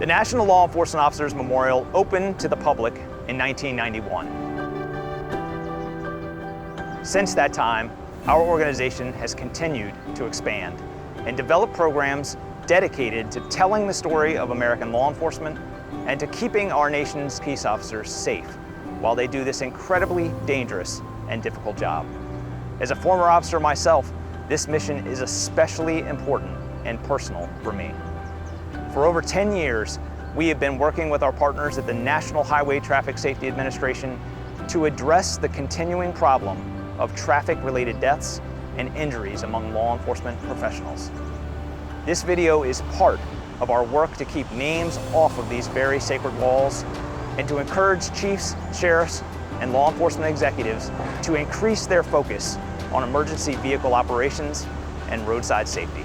The National Law Enforcement Officers Memorial opened to the public in 1991. Since that time, our organization has continued to expand and develop programs dedicated to telling the story of American law enforcement and to keeping our nation's peace officers safe while they do this incredibly dangerous and difficult job. As a former officer myself, this mission is especially important and personal for me. For over 10 years, we have been working with our partners at the National Highway Traffic Safety Administration to address the continuing problem of traffic-related deaths and injuries among law enforcement professionals. This video is part of our work to keep names off of these very sacred walls and to encourage chiefs, sheriffs, and law enforcement executives to increase their focus on emergency vehicle operations and roadside safety.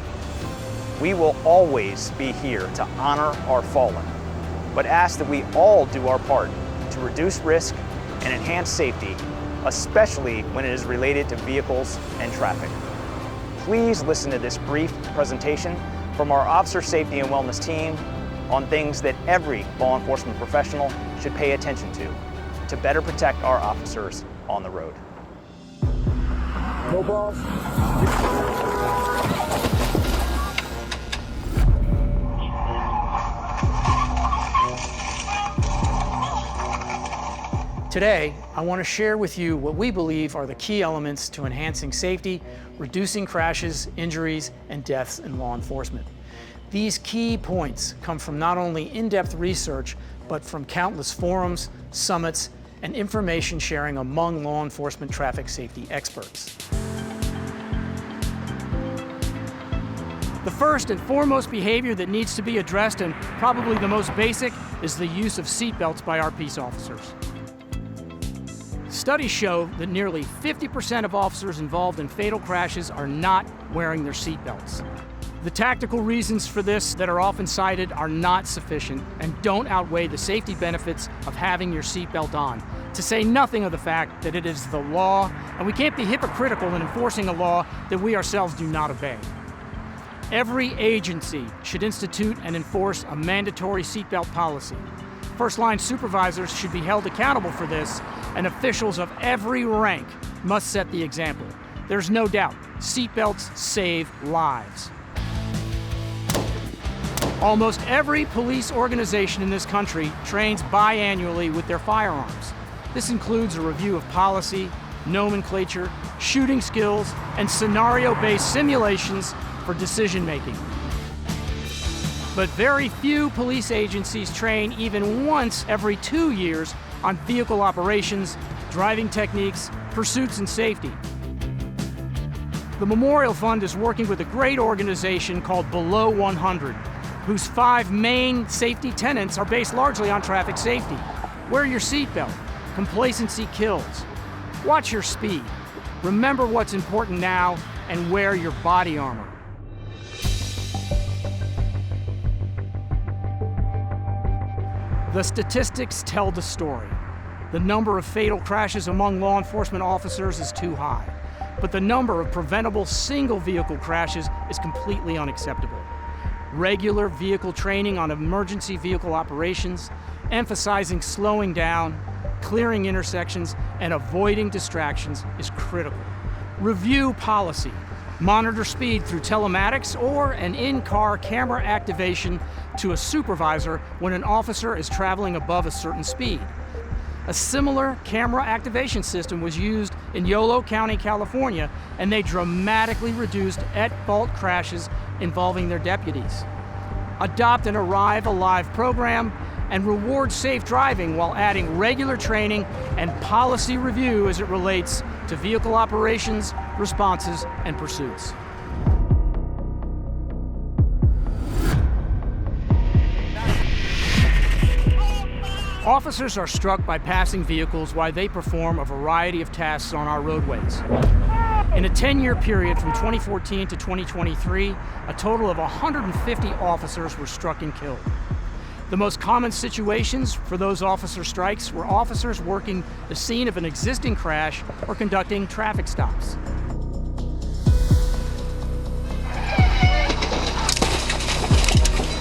We will always be here to honor our fallen, but ask that we all do our part to reduce risk and enhance safety, especially when it is related to vehicles and traffic. Please listen to this brief presentation from our Officer Safety and Wellness team on things that every law enforcement professional should pay attention to better protect our officers on the road. No balls. Today, I want to share with you what we believe are the key elements to enhancing safety, reducing crashes, injuries, and deaths in law enforcement. These key points come from not only in-depth research, but from countless forums, summits, and information sharing among law enforcement traffic safety experts. The first and foremost behavior that needs to be addressed, and probably the most basic, is the use of seatbelts by our peace officers. Studies show that nearly 50% of officers involved in fatal crashes are not wearing their seatbelts. The tactical reasons for this that are often cited are not sufficient and don't outweigh the safety benefits of having your seatbelt on, to say nothing of the fact that it is the law, and we can't be hypocritical in enforcing a law that we ourselves do not obey. Every agency should institute and enforce a mandatory seatbelt policy. First-line supervisors should be held accountable for this, and officials of every rank must set the example. There's no doubt, seatbelts save lives. Almost every police organization in this country trains biannually with their firearms. This includes a review of policy, nomenclature, shooting skills, and scenario-based simulations for decision-making. But very few police agencies train even once every 2 years on vehicle operations, driving techniques, pursuits, and safety. The Memorial Fund is working with a great organization called Below 100, whose 5 main safety tenets are based largely on traffic safety. Wear your seatbelt. Complacency kills. Watch your speed. Remember what's important now, and wear your body armor. The statistics tell the story. The number of fatal crashes among law enforcement officers is too high, but the number of preventable single vehicle crashes is completely unacceptable. Regular vehicle training on emergency vehicle operations, emphasizing slowing down, clearing intersections, and avoiding distractions is critical. Review policy. Monitor speed through telematics or an in-car camera activation to a supervisor when an officer is traveling above a certain speed. A similar camera activation system was used in Yolo County, California, and they dramatically reduced at-fault crashes involving their deputies. Adopt an Arrive Alive program and reward safe driving while adding regular training and policy review as it relates to vehicle operations, responses, and pursuits. Officers are struck by passing vehicles while they perform a variety of tasks on our roadways. In a 10-year period from 2014 to 2023, a total of 150 officers were struck and killed. The most common situations for those officer strikes were officers working the scene of an existing crash or conducting traffic stops.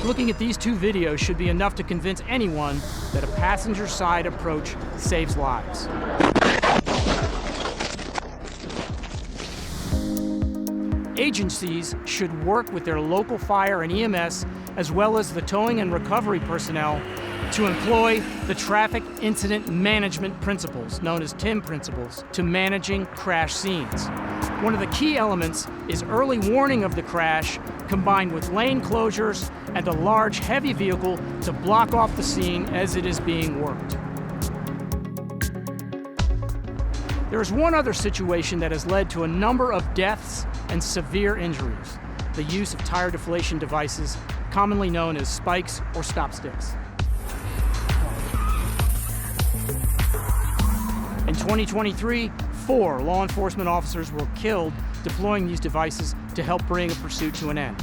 Looking at these two videos should be enough to convince anyone that a passenger side approach saves lives. Agencies should work with their local fire and EMS, as well as the towing and recovery personnel, to employ the Traffic Incident Management Principles, known as TIM principles, to managing crash scenes. One of the key elements is early warning of the crash, combined with lane closures and a large, heavy vehicle to block off the scene as it is being worked. There is one other situation that has led to a number of deaths and severe injuries: the use of tire deflation devices, commonly known as spikes or stop sticks. In 2023, 4 law enforcement officers were killed deploying these devices to help bring a pursuit to an end.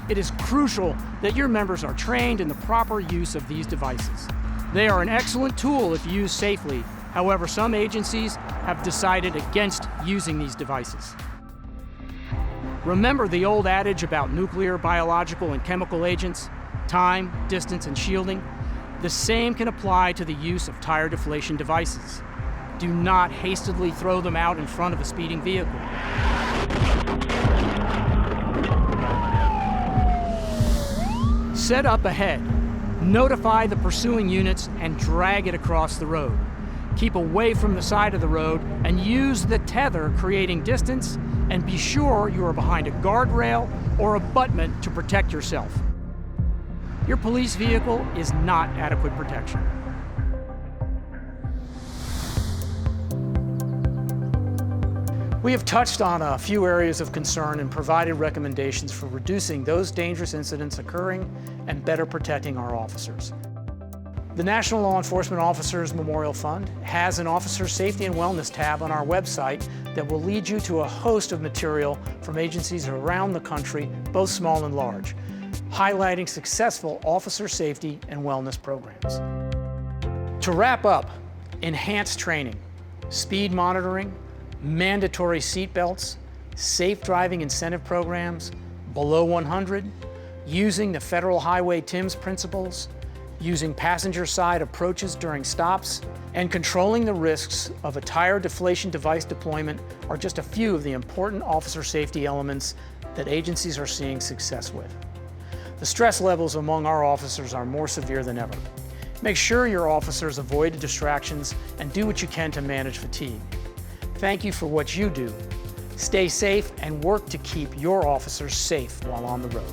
It is crucial that your members are trained in the proper use of these devices. They are an excellent tool if used safely. However, some agencies have decided against using these devices. Remember the old adage about nuclear, biological, and chemical agents: time, distance, and shielding? The same can apply to the use of tire deflation devices. Do not hastily throw them out in front of a speeding vehicle. Set up ahead. Notify the pursuing units and drag it across the road. Keep away from the side of the road and use the tether, creating distance, and be sure you are behind a guardrail or abutment to protect yourself. Your police vehicle is not adequate protection. We have touched on a few areas of concern and provided recommendations for reducing those dangerous incidents occurring and better protecting our officers. The National Law Enforcement Officers Memorial Fund has an Officer Safety and Wellness tab on our website that will lead you to a host of material from agencies around the country, both small and large, highlighting successful officer safety and wellness programs. To wrap up, enhanced training, speed monitoring, mandatory seat belts, safe driving incentive programs, below 100, using the Federal Highway TIMS principles, using passenger side approaches during stops, and controlling the risks of a tire deflation device deployment are just a few of the important officer safety elements that agencies are seeing success with. The stress levels among our officers are more severe than ever. Make sure your officers avoid distractions and do what you can to manage fatigue. Thank you for what you do. Stay safe and work to keep your officers safe while on the road.